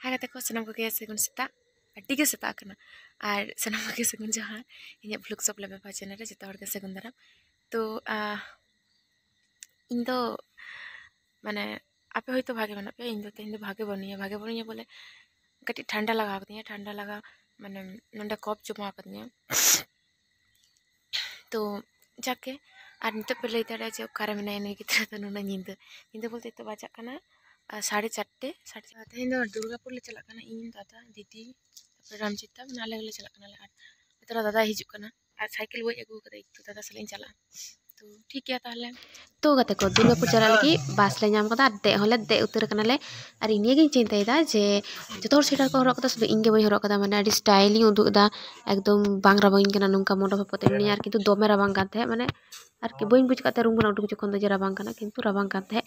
Hai kataku senang koge segun seta tiga seta kana ar senang koge segun jahan inya vlog sop lebe channel re jeta hor ke segun daram to indo mane ape hoyto bhage mana pe indo tehindo bhage baniya bole kati ठंडा लगा दिया ठंडा लगा माने नंडा cup जमा कर दिया तो जाके और नित पे लई दाड़ा जे ओकारे मेना इने गिद्रा तो नुना नींद बोलते तो बाजा कना 4:30 तेहेन दो दुर्गापुर ले चला कना इन दादा दीदी तापर रामचिता माने आले ले चला कना ले आर इतरा दादा हिजु कना और साइकिल वो एगु कदा एक दादा सलिन चला तो ठीक है ताहले तो गते को दुर्गापुर चला लगी बास ले नाम कदा दे होले दे उतर कना ले और इने गिन चिंतायदा जे जतो सेटर को हरक कदा सुदु इंगे बई हरक कदा माने आडी स्टाइल उदु दा एकदम बांग राबांग कना नुंका मोडो पते नि आर किंतु दोमे राबांग काते माने आर कि बई बुझ काते रूम कना उडुक जखन दो जे राबांग कना किंतु राबांग काते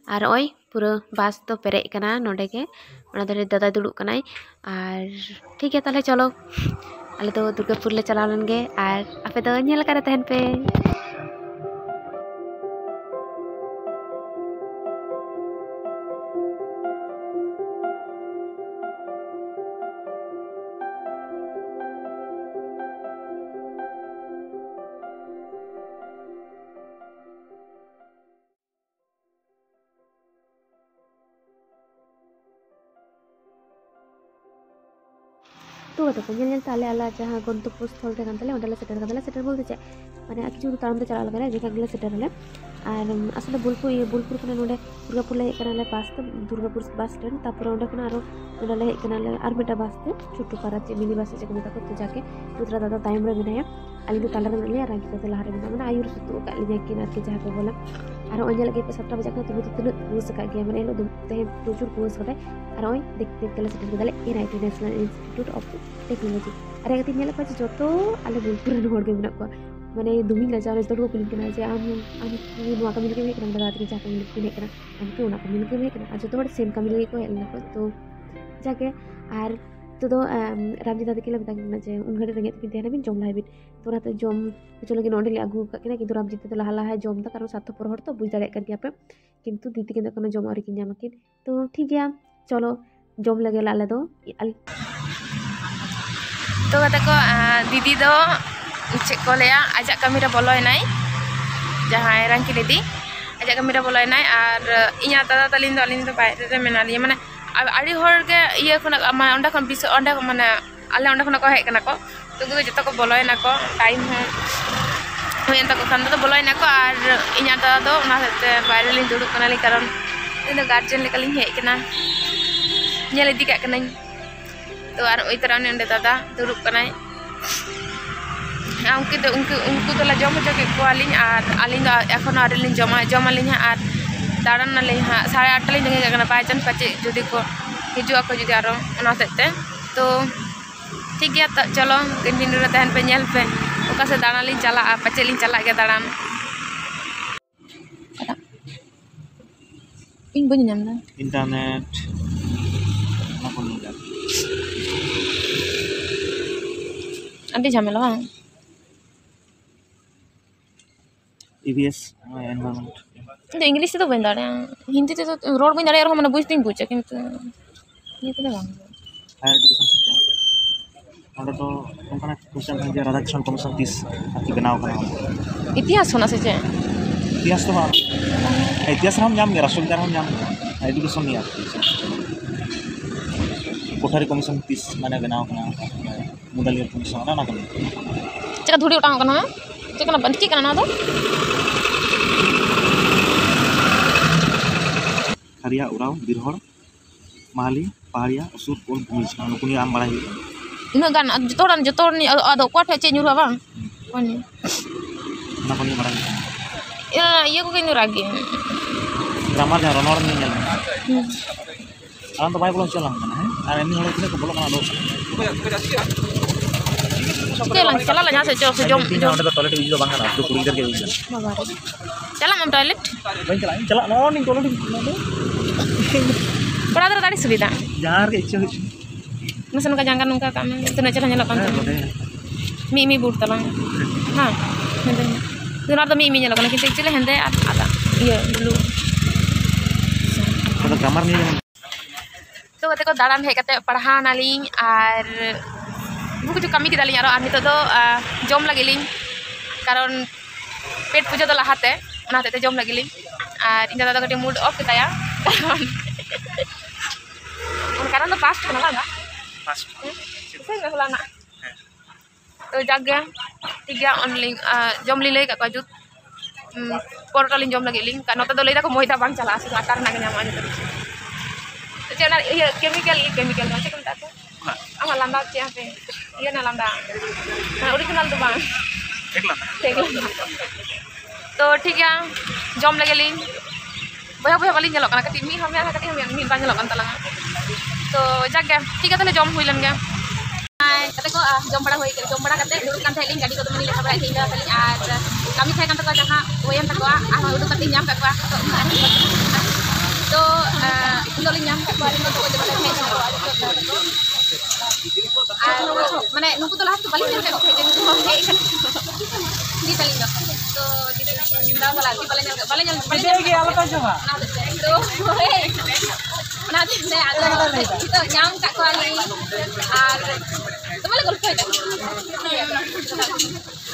और ओय पूरा बास तो पेरे कना नोडे के ओना दरे दादा दुडुक कनाय और ठीक है ताहले चलो आले तो दुर्गापुर ले चला लन गे और आपे तो नेल करे तहन पे तो गते को ताले आला जहाँ गंतव्य स्थल थे कानताले ओंडे सेटर बोलते चे माने किछु तारम ते चला लगे जेका गले सेटर हले और असले बोलपुर कने नोडे दुर्गापुर ले कनाले पास तो दुर्गापुर बस स्टैंड तापर ओंडे कना आरो नोडे ले कनाले आर बेटा बस ते छोटू पारा चे मिनी बस चे कने तो जाके दूसरा दादा टाइम रे बिनाया अली तो ताला रे ले रागी तो लहारे बिना माने आयुर सुतु का ले किन आर के जहाँ पे बोला और ओंजे लगे पे 7 बजे का तो तिनु पुस का गया माने लो ते प्रचुर पुस कते और ओय देखते ले सेटर गले NIT national institute of technology अरे गति नेला पाछ जतो आले बोलपुर रे होड़ के बिना को माने दुमी लजा रे तो कुलिन केना जे आम नुआ का मिलके हेकना दादा के जाके मिलके हेकना हम के ओना का मिलके हेकना आज तो बड़े सेम का मिलके को हेलना को तो जाके आर तो रामजी दादा के लगता है जे उन घरे रंगे पिन तेना बिन जम लाइबिन तो रात जम चलो के नोडे ले आगु का किंतु रामजी तो लहाला है जम ता कारण साथ पर हर तो बुझ दाड़े कर गया पे किंतु दीदी के कोनो जम और किन जामकिन तो ठीक गया चलो जम लगे लाले दो तो कते को दीदी दो चे को लेया आजा कमी रे बोलोयनाय जहां रंकी दीदी आजा कमी रे बोलोयनाय और इया दादा तलिन दो अलिन दो बाहर रे मेनाली माने आड़ी हर के ये खना ओंडा खन बिस ओंडा माने आले ओंडा खना को हेक कना को तो जतो को बोलोयना को टाइम है होयन तको खान दो बोलोयना को और इया दादा दो ओना हते बाहर लिन दुडुक कनाली कारण इन गार्जियन लेका लिन हेक कना नेल इदी का कनाई तो और ओई तरह ने दादा दुडुक कनाय उनको तो जम हो को आलिंग एखन आलिंग जमालिंग और दाड़ान नाले हाँ 8:30 लिंग जगह बायचान पाचे जुदी को हिजुआ को जुदी आरो ओना सेते तो ठीक गया चलो कंटिन्यू रे तहन पे नेल पे ओका से दाड़ा लिंग चला पाचे लिंग चला गया दाड़ान इन बनि नामना इंटरनेट ना को मिला आंटी झमेला बांग EVS environment तो इंग्लिश से तो बन दाड़े हिंदी से तो रोड बन दाड़े और हम बुझ दिन पूछे किंतु ये तो बांग हायर एजुकेशन सिस्टम और तो उनका क्वेश्चन है राधा कृष्ण कमीशन 30 आकी बनाव कना इतिहास होना से चे इतिहास तो इतिहास हम नाम राष्ट्रविज्ञान हम नाम एजुकेशन नहीं कोठारी कमीशन 30 माने बनाव कना मुदलियर कमीशन ना कना चका धुड़ी उठाओ कना चकना बंटी कना ना दो हरिया उराव बिरहड़ माली पहाड़िया असुर कोल भूमिज नुकुनी आम बड़ा इन गान जतोरन आदो कोठे चे नुरा बांग कोनी ना कोनी बड़ा ये को केनु रागे ग्रामर जा रनोर नि नेल आन तो बाय बोलो चला है और एनी होले को बोलो कना दो चला ला से जो जो तो टॉयलेट यूज बांगा ना तो कुड़ी इधर के यूज बाबा चला हम टॉयलेट बन चला नो नि टॉयलेट बड़ा दाड़ी सुविधा जहां के इच्छा मसन का जंगा नुका काम तो चला नेला कान मी बूट तलांग हां तो ना तो मी नेला कान किंतु चले हंदे आदा ये ब्लू तो ग्रामर नहीं तो kate ko dalan hej kate parhan aling ar buku kami kidalin aro ar nito do jom lagi ling karon pet puja do lahate ona hate jom lagi ling ar inda do kate mood off kita ya karena do pas kenal enggak pas saya enggak hulana to jaga 3 onling jom lilai kat wajut porta lin jom lagi ling kan nota do leida ko moita bang chala asu akar na nyama aja terus cena iya chemical macam kan tato ama landa cia pe iya na landa nah original tuh bang tek landa तो ठीक है जम लगे ली बया बया वाली nyalok kana kati mi hame mi ban nyalok kan talang तो जाके ठीक है तले जम हुई लन गया kate ko jom bada hoy jom bada kate duduk kan thailing gadi ko tumani lekha bada thai da tali ar kami thai kan to jaha oyam takwa ah uduk kati nyam takwa तो इंदोलिं nyam takwa ringo to jebala thai माने नुकु तो last Bali nyam takwa jadi to hei kan di tali da तो जिंदा वाला di bala nyam ge ala ka jaha तो ना ने ada itu nyam takwa li ar तुम्हाला गोल काय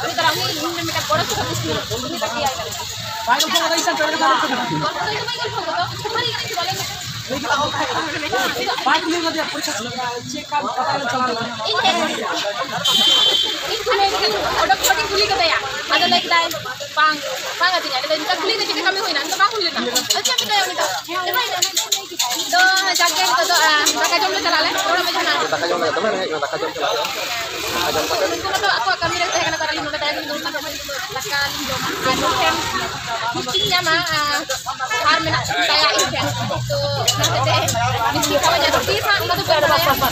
अभी तर आम्ही मिनिट कोडा सुद्धा दिसली तुम्ही बाकी आहे काय लोक बघायचं तर काय बाटली मध्ये परीक्षा चेक काम करायला चला ओडक पटी खुली का या आता लाईक दाय पांग आती नाही तर खुली त्याची कमी होईना तर पांग खुली ना अच्छा मी काय होईना तो जाके तो दाका जमले चलाले थोड़ा में जाना दाका जमले तमने दाका जम चला तो aku kami dah karena karali nunda tadi nunda dakan jom anu kan mestinya mah har mena saya ini तो nanti deh mesti kawan jadi bisa enggak tuh berapa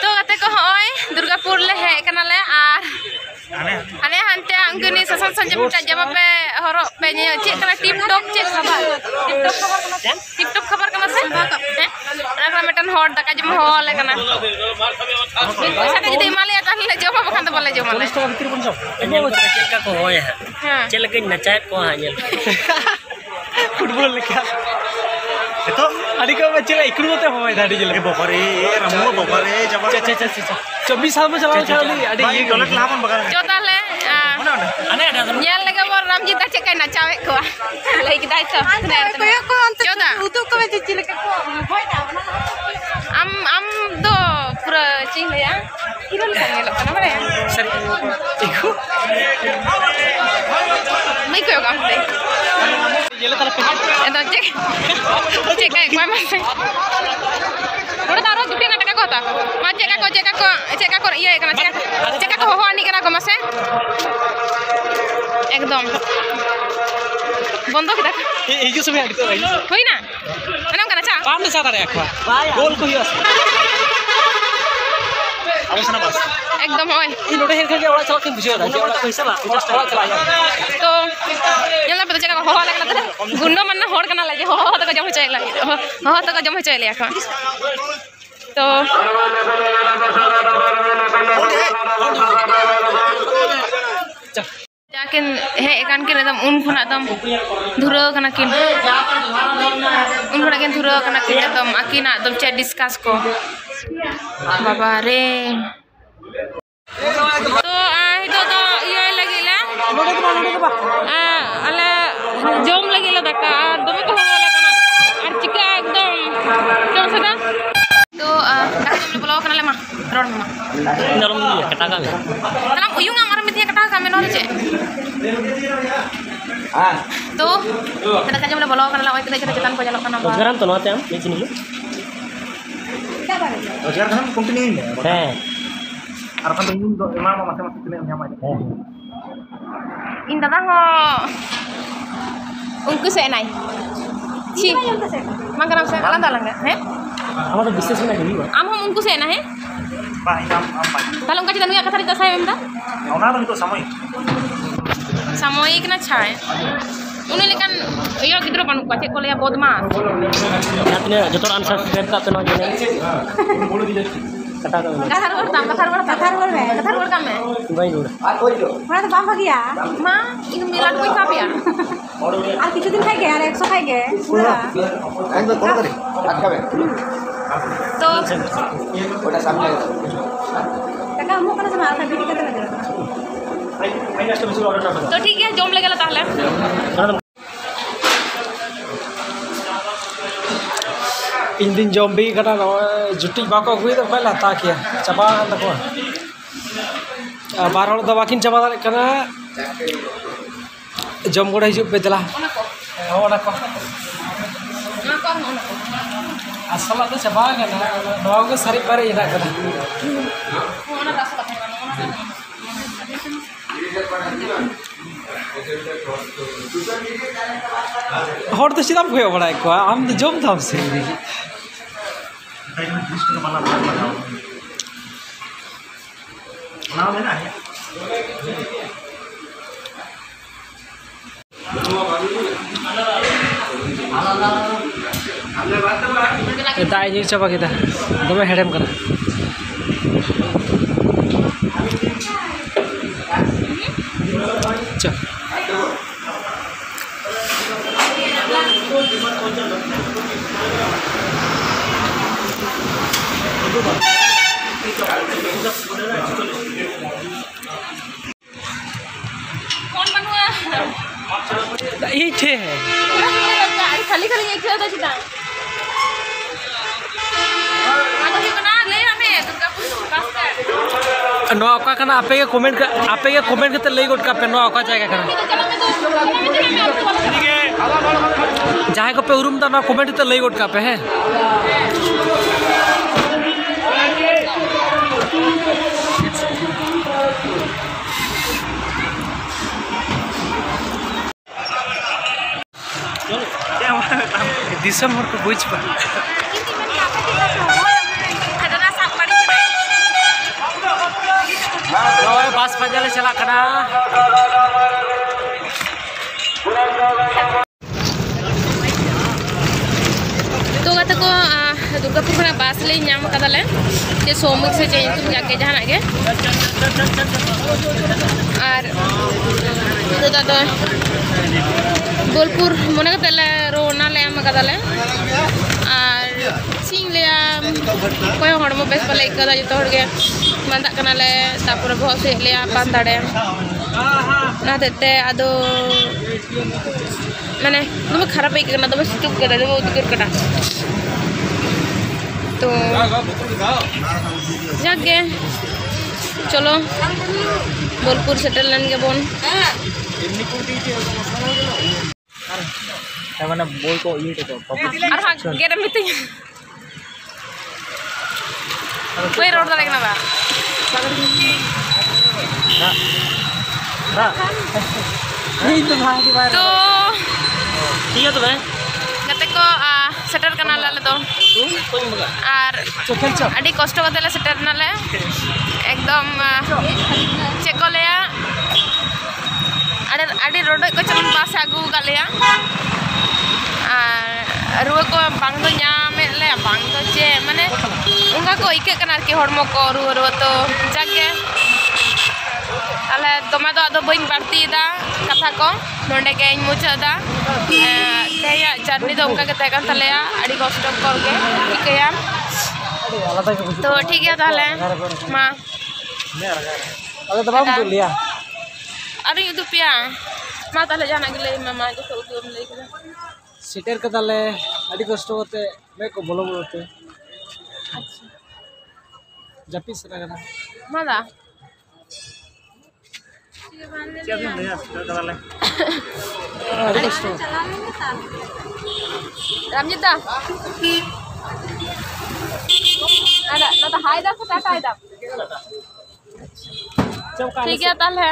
तो kate ko hoy Durgapur le he kanale ar ane hante angkuni sasan sanje muta jama pe horok pe nya cek kana tip top khabar kana se ana kana metan hot daka jam hole kana पैसा के जदी माले आता ले जमा बखान तो बोले जमा ले चेक का को होय है चेक लगे नचात को हा जेल फुटबॉल लेका तो अड़ी को बच्चे इकड़ू होते होय दाडी जेल बपरे रमो बपरे जमा 24 साल में चला चली अड़ी ये गलत लापन बगा जो ताले अने nyel lege bor ramji ta cek kai nacawe ko lagi kita itu ko coba utuh ko cici leke ko hoy da am do pura cing ya kilo le ngelo kana bare sari iku mai ko kam de jele tara pe eta cek kai ko mas udah taruh gede na taka ko ta ma cek ko iya kana cek ko ho ani kana ko mas एकदम बंद kita hijau sampai gitu hoy na anam kana cha pam na sara rakwa गोल को हियो अब sana बस एकदम होय इ नोटे हेर के ओला चला के बुझियो रा जे ओला पैसा बा जस्ट ओला चला तो यला पता जगह हो लागला त गुंडो मन ना होड़ कना लागे हो तो जम चले लागे हो तो जम चले এখন तो जाकिन हे एकान के एकदम उन खुना एकदम धुरा कना किन उन खुना किन धुरा कना किन एकदम आकिना एकदम चे डिस्कस को बाबा रे तो हितो तो ये लगिला अला जम लगिला दका दमे को होला कना और चिका एकदम तो सदा तो कटा जम बोलो कना ले मा रोड मा नरम कटा का में तलम उयुंग amar mitia kata kami nol ce तो kita kan jam bolong karena kita jalan ko jalan kana sekarang to note am ni sini lu sekarang kan company ini harapan tunggu do emang masing-masing kena nyama inda dango ungku se nai ci mangkaram se kalan dalang he amar bisnes na gini am hum ungku se na he ba inam am ba talong ka janu ya kathari ta sai emda ona to सामयिक ना छाए उन्हें लेकिन यो गिद्रो बनु पाचे को लिया बदमाश यातने जतोर answer set का तनो जने कटा कथार वर का में भाई नो आ कोई जो बड़ा तो बाम गया मां इन मिला कोई का पिया আর কিছুদিন খাইগে আর 100 খাইগে পুরা একদম তাড়াতাড়ি আটকাবে তো ওটা সামনে টাকা আমো করে না আর ভিডিও করতে লাগে तो ठीक है जम लगे ताहले इन दिन जम भी कटा जुटी बाको हुई तो पहले ता किया चबा तको बार हड़ दबाकिन चबा दाले कना जम गोड़ा हिजुब पे दला ओना को असला तो चबा कना नवा को सारी पारे इना कना हर तो सीधा कोई बड़ा को हम तो जम था से दाई जी चबा किता दमे हेडम करा चल कौन बनवा ये थे है खाली खाली एक था चिता आलो ही बना ले हमें दुर्गापुर कास्टर नो का कना आपे के कमेंट करते लई गोट का पे नो का जाएगा कना जाहे को पे उरुम ता ना कमेंट करते लई गोट का पे है दिसंबर को बुझ पा बस पजाले चला कना तो गत को दुर्गापुर खना बस ले नाम कदाले जे सोमक से चेंज तुम जाके जहां आगे और तो दादा बोलपुर मने कतले रोना ले आम कदाले और सिंग ले कोई हड़मो बेस पले कदा जतो हड़गे मांदा कनाले तापुर बहुत से ले पान दाड़े ना देते आदो माने दम खराब है करना दम सितुक कदा दम उदकर कटा तो जागे चलो बोलपुर सेटल लेन के बोन माने बोल को ये तो और हां गेरम मितिंग कोई रोड दा लेना बा ना नहीं तो भाई बार तो ठीक है तो भाई गते को सेटर कना लाले तो और चल चल अड़ी कष्ट कतले सेटर नाले एकदम चेक को लेया अड़ी रोड को चलन पास आगू का लेया रुआ को बांग दो नामे ले बांग दो चे माने उनका को इके कनार के हड़मो को रुआ तो जागे ताले तोमा तो आदो बइन बाड़ती दा कथा को नोंडे के इन मुचा दा तेया जर्नी दो उनका के तय तलेया अड़ी कष्ट करके इकेया तो ठीक है ताले मां अरे दबा को लिया अरे ये दुपिया मां ताले जाना के ले मामा जो तो तुम ले के सीटर का ताले अड़ी कष्ट होते मैं को बोलो बोलते अच्छा जपी से लगा मादा रामजिता ada nata haida kata haida ठीक है ताल है